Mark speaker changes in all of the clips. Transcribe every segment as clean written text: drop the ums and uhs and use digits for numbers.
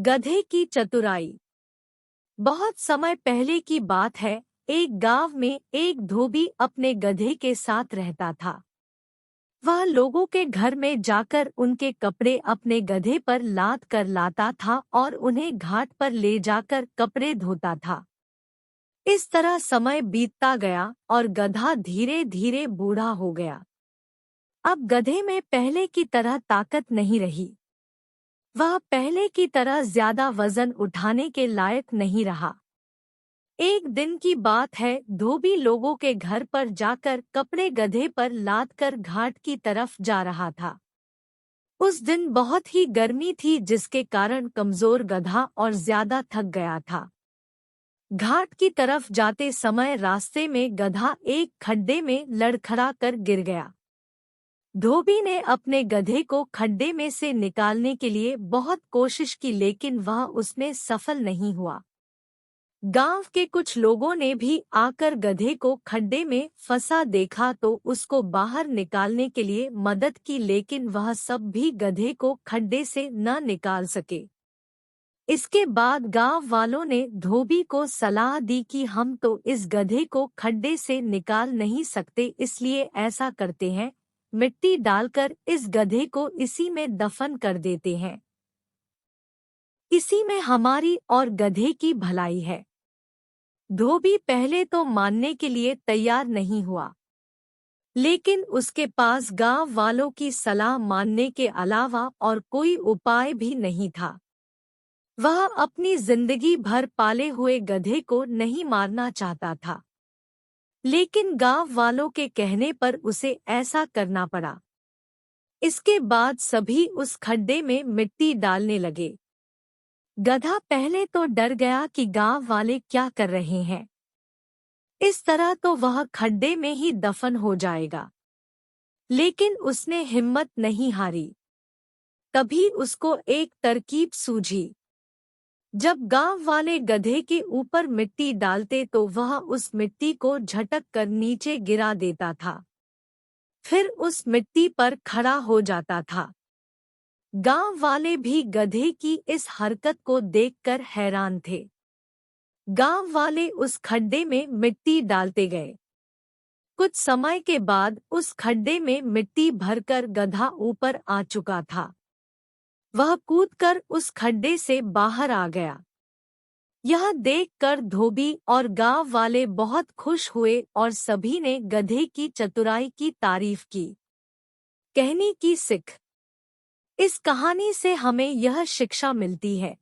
Speaker 1: गधे की चतुराई। बहुत समय पहले की बात है। एक गांव में एक धोबी अपने गधे के साथ रहता था। वह लोगों के घर में जाकर उनके कपड़े अपने गधे पर लाद कर लाता था और उन्हें घाट पर ले जाकर कपड़े धोता था। इस तरह समय बीतता गया और गधा धीरे धीरे बूढ़ा हो गया। अब गधे में पहले की तरह ताकत नहीं रही। वह पहले की तरह ज्यादा वजन उठाने के लायक नहीं रहा। एक दिन की बात है, धोबी लोगों के घर पर जाकर कपड़े गधे पर लाद कर घाट की तरफ जा रहा था। उस दिन बहुत ही गर्मी थी, जिसके कारण कमजोर गधा और ज्यादा थक गया था। घाट की तरफ जाते समय रास्ते में गधा एक खड्डे में लड़खड़ा कर गिर गया। धोबी ने अपने गधे को खड्डे में से निकालने के लिए बहुत कोशिश की, लेकिन वह उसमें सफल नहीं हुआ। गांव के कुछ लोगों ने भी आकर गधे को खड्डे में फंसा देखा तो उसको बाहर निकालने के लिए मदद की, लेकिन वह सब भी गधे को खड्डे से न निकाल सके। इसके बाद गांव वालों ने धोबी को सलाह दी कि हम तो इस गधे को खड्डे से निकाल नहीं सकते, इसलिए ऐसा करते हैं, मिट्टी डालकर इस गधे को इसी में दफन कर देते हैं। इसी में हमारी और गधे की भलाई है। धोबी पहले तो मानने के लिए तैयार नहीं हुआ, लेकिन उसके पास गांव वालों की सलाह मानने के अलावा और कोई उपाय भी नहीं था। वह अपनी जिंदगी भर पाले हुए गधे को नहीं मारना चाहता था, लेकिन गांव वालों के कहने पर उसे ऐसा करना पड़ा। इसके बाद सभी उस खड्डे में मिट्टी डालने लगे। गधा पहले तो डर गया कि गांव वाले क्या कर रहे हैं। इस तरह तो वह खड्डे में ही दफन हो जाएगा, लेकिन उसने हिम्मत नहीं हारी। तभी उसको एक तरकीब सूझी। जब गांव वाले गधे के ऊपर मिट्टी डालते तो वह उस मिट्टी को झटक कर नीचे गिरा देता था, फिर उस मिट्टी पर खड़ा हो जाता था। गांव वाले भी गधे की इस हरकत को देखकर हैरान थे। गांव वाले उस खड्डे में मिट्टी डालते गए। कुछ समय के बाद उस खड्डे में मिट्टी भरकर गधा ऊपर आ चुका था। वह कूदकर उस खड्डे से बाहर आ गया। यह देखकर धोबी और गांव वाले बहुत खुश हुए और सभी ने गधे की चतुराई की तारीफ की। कहने की सीख। इस कहानी से हमें यह शिक्षा मिलती है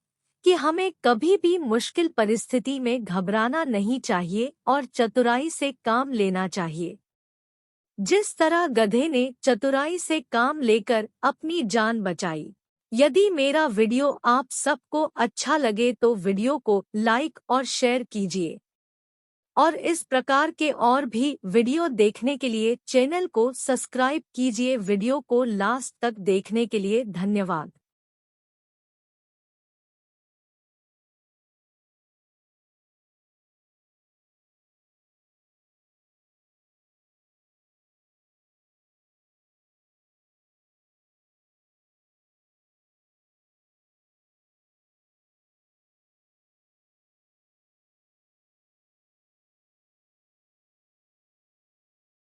Speaker 1: कि हमें कभी भी मुश्किल परिस्थिति में घबराना नहीं चाहिए और चतुराई से काम लेना चाहिए। जिस तरह गधे ने चतुराई से काम लेकर अपनी जान बचाई। यदि मेरा वीडियो आप सबको अच्छा लगे तो वीडियो को लाइक और शेयर कीजिए, और इस प्रकार के और भी वीडियो देखने के लिए चैनल को सब्सक्राइब कीजिए। वीडियो को लास्ट तक देखने के लिए धन्यवाद।